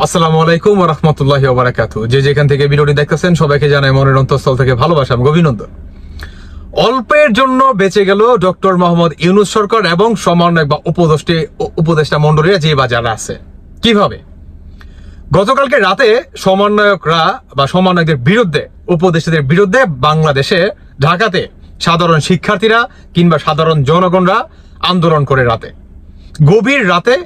আসসালামু আলাইকুম ওয়া রাহমাতুল্লাহি ওয়া বারাকাতুহু। যে যেখান থেকে ভিডিওটি দেখতেছেন সবাইকে জানাই মনের অন্তঃস্থল থেকে ভালোবাসা এবং অভিনন্দন। অল্পের জন্য বেঁচে গেল ডক্টর মোহাম্মদ ইউনূস সরকার এবং সমন্বয়ক বা উপদেষ্টা মণ্ডলীরা যে বাজারে আছে। কিভাবে? গতকালকে রাতে সমন্বয়করা বা সমন্বয়কদের বিরুদ্ধে, উপদেষ্টাদের বিরুদ্ধে বাংলাদেশে ঢাকাতে সাধারণ শিক্ষার্থীরা কিংবা সাধারণ জনগণরা আন্দোলন করে রাতে, গভীর রাতে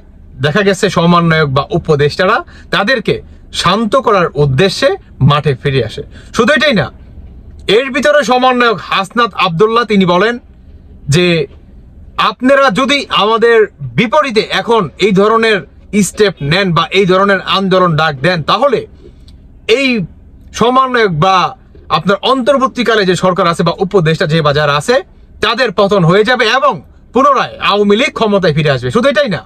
দেখা গেছে সমন্বয়ক বা উপদেষ্টারা তাদেরকে শান্ত করার উদ্দেশ্যে মাঠে ফিরে আসে। শুধু এটাই না, এর ভিতরে সমন্বয়ক হাসনাত আব্দুল্লাহ তিনি বলেন যে আপনারা যদি আমাদের বিপরীতে এখন এই ধরনের স্টেপ নেন বা এই ধরনের আন্দোলন ডাক দেন, তাহলে এই সমন্বয়ক বা আপনার অন্তর্বর্তীকালে যে সরকার আছে বা উপদেষ্টা যে বাজার আছে তাদের পতন হয়ে যাবে এবং পুনরায় আওয়ামী লীগ ক্ষমতায় ফিরে আসবে। শুধু এটাই না,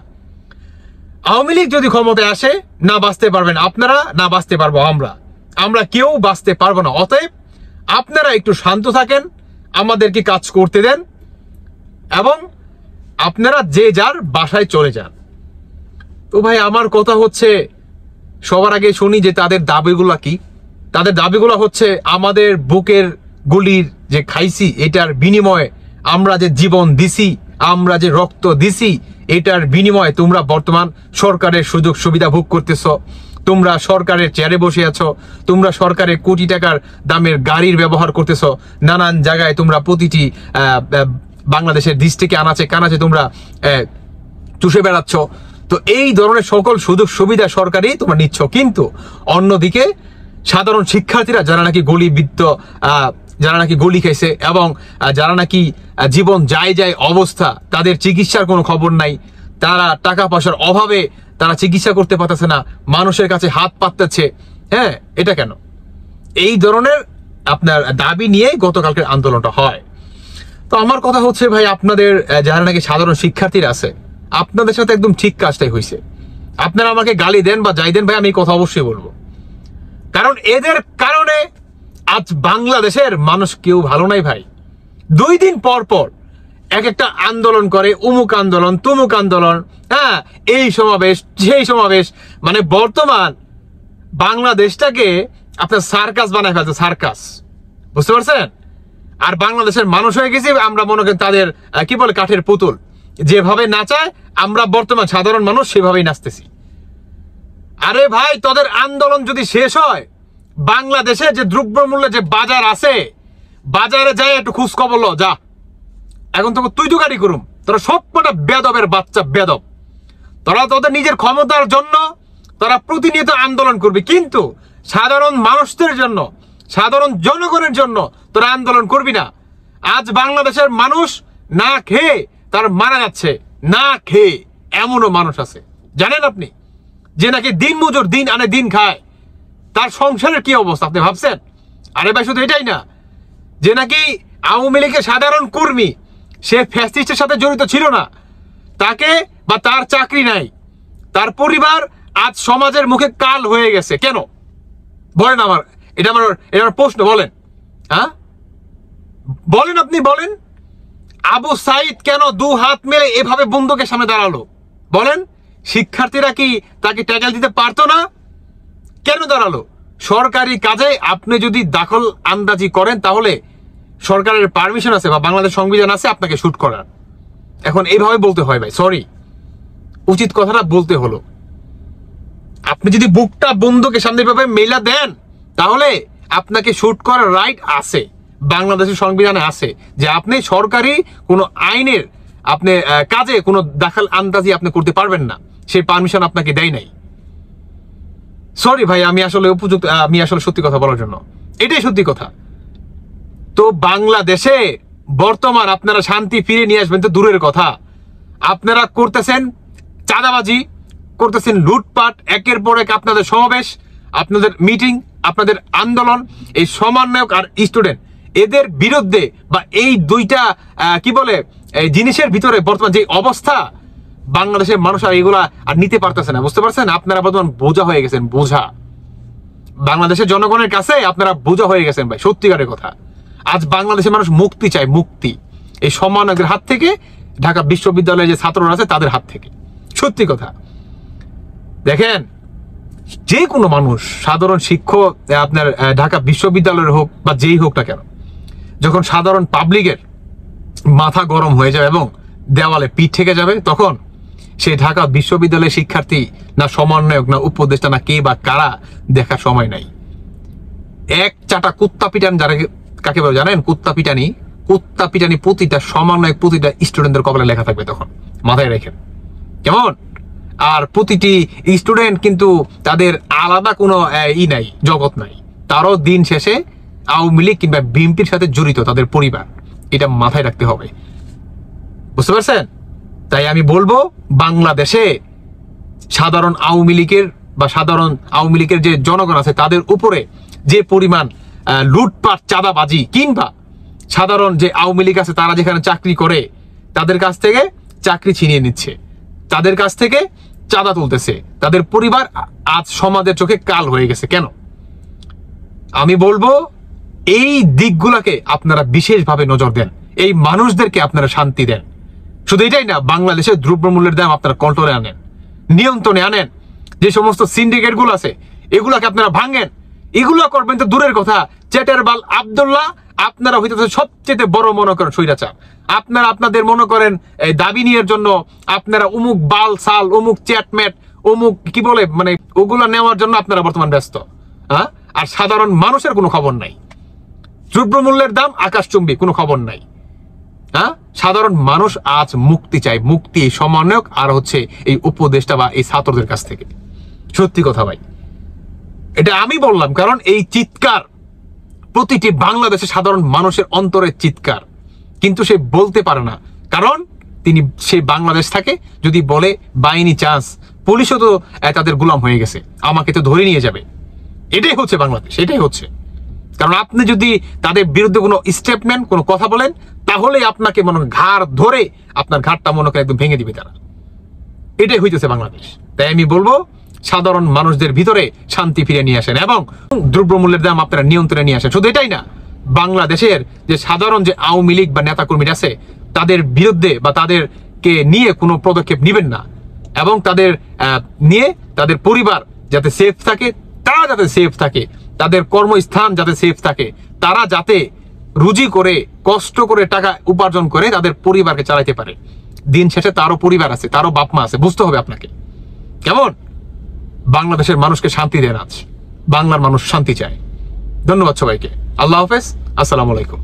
আওয়ামী লীগ যদি ক্ষমতায় আসে, না বাঁচতে পারবেন আপনারা, না বাঁচতে পারবো আমরা কেউ বাঁচতে পারবো না। অতএব আপনারা একটু শান্ত থাকেন, আমাদেরকে কাজ করতে দেন এবং আপনারা যে যার বাসায় চলে যান। তো ভাই আমার কথা হচ্ছে, সবার আগে শুনি যে তাদের দাবিগুলা কি। তাদের দাবিগুলো হচ্ছে আমাদের বুকের গুলির যে খাইছি এটার বিনিময়ে আমরা যে জীবন দিছি, আমরা যে রক্ত দিছি, এটার বিনিময়ে তোমরা বর্তমান সরকারের সুযোগ সুবিধা ভোগ করতেছ, তোমরা সরকারের চেয়ারে বসে আছো, তোমরা সরকারের কোটি টাকার দামের গাড়ির ব্যবহার করতেছ, নানান জায়গায় তোমরা প্রতিটি বাংলাদেশের ডিস্ট্রিক্টে আনাচে কানাচে তোমরা চুষে বেড়াচ্ছ। তো এই ধরনের সকল সুযোগ সুবিধা সরকারই তোমরা নিচ্ছ, কিন্তু অন্যদিকে সাধারণ শিক্ষার্থীরা যারা নাকি গলিবিদ্ধ, যারা নাকি গলি খাইছে এবং যারা নাকি জীবন যায় অবস্থা, তাদের চিকিৎসার কোনো খবর নাই, তারা টাকা পয়সার অভাবে তারা চিকিৎসা করতে পারতেছে না, মানুষের কাছে হাত পাততেছে। হ্যাঁ, এটা কেন? এই ধরনের আপনার দাবি নিয়ে গতকালকের আন্দোলনটা হয়। তো আমার কথা হচ্ছে ভাই, আপনাদের যারা নাকি সাধারণ শিক্ষার্থীরা আছে আপনাদের সাথে একদম ঠিক কাজটাই হয়েছে। আপনারা আমাকে গালি দেন বা যাই দেন ভাই, আমি এই কথা অবশ্যই বলবো, কারণ এদের কারণে আজ বাংলাদেশের মানুষ কেউ ভালো নাই ভাই। 2 দিন পর পর এক একটা আন্দোলন করে, উমুক আন্দোলন তুমুক আন্দোলন, হ্যাঁ এই সমাবেশ সেই সমাবেশ, মানে বর্তমান বাংলাদেশটাকে আপনার সার্কাস বানায় ফেলছে, সার্কাস, বুঝতে পারছেন? আর বাংলাদেশের মানুষ হয়ে গেছি আমরা মনে করেন তাদের কি বলে কাঠের পুতুল, যেভাবে নাচায় আমরা বর্তমান সাধারণ মানুষ সেভাবেই নাচতেছি। আরে ভাই, তোদের আন্দোলন যদি শেষ হয়, বাংলাদেশে যে দ্রব্যমূল্যে যে বাজার আছে, বাজারে যায় একটু খোঁজ খবর ল যা। এখন তোকে তুই তো গাড়ি করুম, তোরা সব কটা বেদবের বাচ্চা বেদব, তোরা তোদের নিজের ক্ষমতার জন্য তোরা প্রতিনিয়ত আন্দোলন করবি, কিন্তু সাধারণ মানুষদের জন্য, সাধারণ জনগণের জন্য তোরা আন্দোলন করবি না। আজ বাংলাদেশের মানুষ না খেয়ে তার মারা যাচ্ছে, না খেয়ে এমনও মানুষ আছে জানেন আপনি, যে নাকি দিন মজুর, দিন আনে দিন খায়, তার সংসারের কি অবস্থা আপনি ভাবছেন? আরে ভাই, শুধু এটাই না, যে নাকি আওয়ামী লীগের সাধারণ কর্মী, সে ফ্যাসিস্টের সাথে জড়িত ছিল না, তাকে বা তার চাকরি নাই, তার পরিবার আজ সমাজের মুখে কাল হয়ে গেছে। কেন বলেন? এটা আমার প্রশ্ন, বলেন। হ্যাঁ বলেন, আপনি বলেন। আবু সাইদ কেন 2 হাত মেলে এভাবে বন্দুকের সামনে দাঁড়ালো? বলেন। শিক্ষার্থীরা কি তাকে ট্যাকেল দিতে পারতো না? কেন দাঁড়ালো? সরকারি কাজে আপনি যদি দখল আন্দাজি করেন, তাহলে সরকারের পারমিশন আছে বা বাংলাদেশ সংবিধান আছে আপনাকে শুট করার। এখন এইভাবে বলতে হয় ভাই, সরি, উচিত কথাটা বলতে হলো। আপনি যদি বুকটা বন্দুকের সামনে ভাবে মেলা দেন, তাহলে আপনাকে শুট করার রাইট আছে, বাংলাদেশের সংবিধানে আছে, যে আপনি সরকারি কোনো আইনের আপনি কাজে কোনো দখল আন্দাজি আপনি করতে পারবেন না, সেই পারমিশন আপনাকে দেয় নাই। সরি ভাই, আমি আসলে উপযুক্ত, আমি আসলে সত্যি কথা বলার জন্য, এটাই সত্যি কথা। তো বাংলাদেশে বর্তমান আপনারা শান্তি ফিরে নিয়ে আসবেন তো দূরের কথা, আপনারা করতেছেন চাঁদাবাজি, করতেছেন লুটপাট, একের পর এক আপনাদের সমাবেশ, আপনাদের মিটিং, আপনাদের আন্দোলন, এই সমন্বয়ক আর স্টুডেন্ট এদের বিরুদ্ধে বা এই দুইটা কি বলে এই জিনিসের ভিতরে বর্তমান যে অবস্থা, বাংলাদেশের মানুষ আর এগুলা আর নিতে পারতেছে না, বুঝতে পারছেন? আপনারা বর্তমান বোঝা হয়ে গেছেন, বোঝা। বাংলাদেশের জনগণের কাছে আপনারা বোঝা হয়ে গেছেন ভাই, সত্যিকারের কথা। আজ বাংলাদেশের মানুষ মুক্তি চায়, মুক্তি, এই সমন্বয়কদের হাত থেকে, ঢাকা বিশ্ববিদ্যালয়ের যে ছাত্ররা আছে তাদের হাত থেকে। সত্যি কথা। দেখেন, যে কোনো মানুষ, সাধারণ শিক্ষক, আপনার ঢাকা বিশ্ববিদ্যালয়ের হোক বা যেই হোক না কেন, যখন সাধারণ পাবলিকের মাথা গরম হয়ে যাবে এবং দেওয়ালে পিঠ ঠেকে যাবে, তখন সেই ঢাকা বিশ্ববিদ্যালয়ের শিক্ষার্থী না সমন্বয়ক না উপদেষ্টা না কে বা কারা দেখার সময় নাই। এক চাটা কুত্তা পিটান যারা কাকে বলে জানেন? কুত্তা পিটানি প্রতিটা সমন্বয়ক প্রতিটা স্টুডেন্টদের কপালে লেখা থাকবে, তখন মাথায় রেখেন কেমন। আর প্রতিটি স্টুডেন্ট কিন্তু তাদের আলাদা কোনো নাই, জগৎ নাই, তারও দিন শেষে আওয়ামী লীগ কিংবা বিএনপির সাথে জড়িত তাদের পরিবার, এটা মাথায় রাখতে হবে, বুঝতে পারছেন? তাই আমি বলবো, বাংলাদেশে সাধারণ আওয়ামী লীগের যে জনগণ আছে তাদের উপরে যে পরিমাণ লুটপাট, চাঁদাবাজি, কিংবা সাধারণ যে আওয়ামী লীগ আছে তারা যেখানে চাকরি করে তাদের কাছ থেকে চাকরি ছিনিয়ে নিচ্ছে, তাদের কাছ থেকে চাঁদা তুলতেছে, তাদের পরিবার আজ সমাজের চোখে কাল হয়ে গেছে। কেন? আমি বলবো এই দিকগুলোকে আপনারা বিশেষভাবে নজর দেন, এই মানুষদেরকে আপনারা শান্তি দেন। শুধু এটাই না, বাংলাদেশের দ্রব্যমূল্যের দাম আপনারা কন্ট্রোলে আনেন, নিয়ন্ত্রণে আনেন। যে সমস্ত সিন্ডিকেট গুলো আছে এগুলাকে আপনারা ভাঙেন। এগুলো করবেন তো দূরের কথা, চেটের বাল আব্দুল্লাহ আপনারা হইতেছে সবচেয়ে বড় মনে করেন স্বৈরাচার। আপনারা আপনাদের মনে করেন এই দাবি নিয়ের জন্য আপনারা অমুক বাল সাল, অমুক চ্যাটম্যাট, অমুক কি বলে মানে ওগুলা নেওয়ার জন্য আপনারা বর্তমান ব্যস্ত। হ্যাঁ, আর সাধারণ মানুষের কোনো খবর নাই। দ্রব্যমূল্যের দাম আকাশচুম্বী, কোনো খবর নাই। হ্যাঁ, সাধারণ মানুষ আজ মুক্তি চায়, মুক্তি এই সমন্বয়ক আর হচ্ছে এই উপদেষ্টা বা এই ছাত্রদের কাছ থেকে। সত্যি কথা ভাই, এটা আমি বললাম কারণ এই চিৎকার প্রতিটি বাংলাদেশের সাধারণ মানুষের অন্তরের চিৎকার, কিন্তু সে বলতে পারে না কারণ সে বাংলাদেশ থাকে। যদি বলে বাইনি চান্স, পুলিশও তো তাদের গোলাম হয়ে গেছে, আমাকে তো ধরে নিয়ে যাবে। এটাই হচ্ছে বাংলাদেশ, এটাই হচ্ছে। কারণ আপনি যদি তাদের বিরুদ্ধে কোনো স্টেপ নেন, কোনো কথা বলেন, তাহলে আপনাকে মনে ঘাড় ধরে আপনার ঘাড়টা মনে করে একদম ভেঙে দিবে তারা। এটাই হইতেছে বাংলাদেশ। তাই আমি বলবো, সাধারণ মানুষদের ভিতরে শান্তি ফিরে নিয়ে আসেন এবং দ্রব্যমূল্যের দাম আপনারা নিয়ন্ত্রণে নিয়ে আসেন। শুধু এটাই না, বাংলাদেশের যে সাধারণ যে আওয়ামী লীগ বা নেতাকর্মীরা আছে তাদের বিরুদ্ধে বা তাদেরকে নিয়ে কোনো পদক্ষেপ নেবেন না, এবং তাদের নিয়ে তাদের পরিবার যাতে সেফ থাকে, তারা যাতে সেফ থাকে, তাদের কর্মস্থান যাতে সেফ থাকে, তারা যাতে রুজি করে কষ্ট করে টাকা উপার্জন করে তাদের পরিবারকে চালাইতে পারে। দিন শেষে তারও পরিবার আছে, তারও বাপ মা আছে, বুঝতে হবে আপনাকে। কেমন? বাংলাদেশের মানুষকে শান্তি দেন আজ, বাংলার মানুষ শান্তি চায়। ধন্যবাদ সবাইকে, আল্লাহ হাফেজ, আসসালামু আলাইকুম।